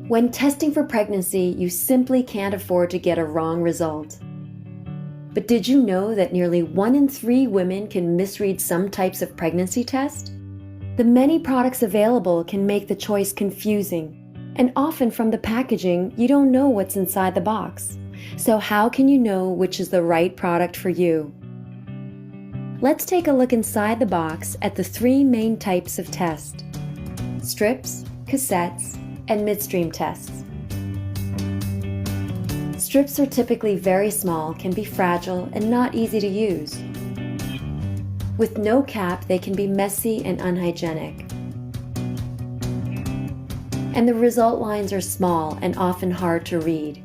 When testing for pregnancy, you simply can't afford to get a wrong result. But did you know that nearly 1 in 3 women can misread some types of pregnancy test? The many products available can make the choice confusing, and often from the packaging, you don't know what's inside the box. So how can you know which is the right product for you? Let's take a look inside the box at the 3 main types of test: strips, cassettes, and midstream tests. Strips are typically very small, can be fragile, and not easy to use. With no cap, they can be messy and unhygienic. And the result lines are small and often hard to read.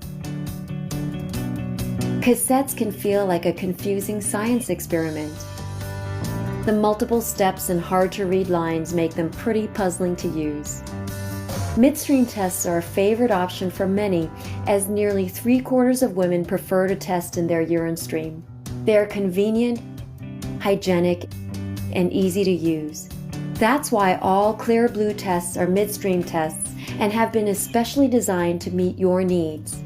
Cassettes can feel like a confusing science experiment. The multiple steps and hard-to-read lines make them pretty puzzling to use. Midstream tests are a favorite option for many, as nearly 3/4 of women prefer to test in their urine stream. They are convenient, hygienic, and easy to use. That's why all Clearblue tests are midstream tests and have been especially designed to meet your needs.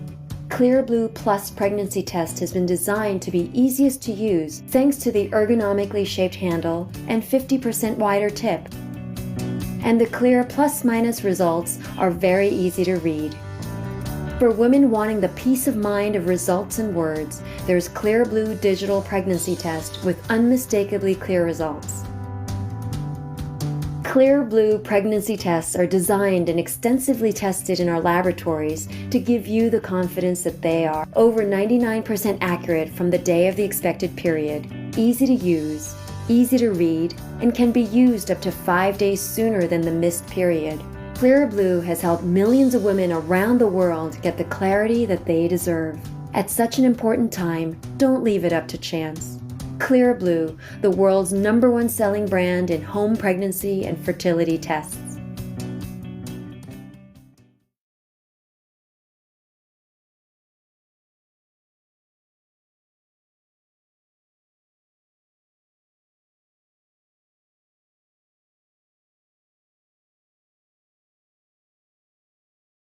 Clearblue Plus Pregnancy Test has been designed to be easiest to use thanks to the ergonomically shaped handle and 50% wider tip. And the Clear plus-minus results are very easy to read. For women wanting the peace of mind of results in words, there's Clearblue Digital Pregnancy Test with unmistakably clear results. Clearblue pregnancy tests are designed and extensively tested in our laboratories to give you the confidence that they are over 99% accurate from the day of the expected period, easy to use, easy to read, and can be used up to 5 days sooner than the missed period. Clearblue has helped millions of women around the world get the clarity that they deserve. At such an important time, don't leave it up to chance. Clearblue, the world's #1 selling brand in home pregnancy and fertility tests.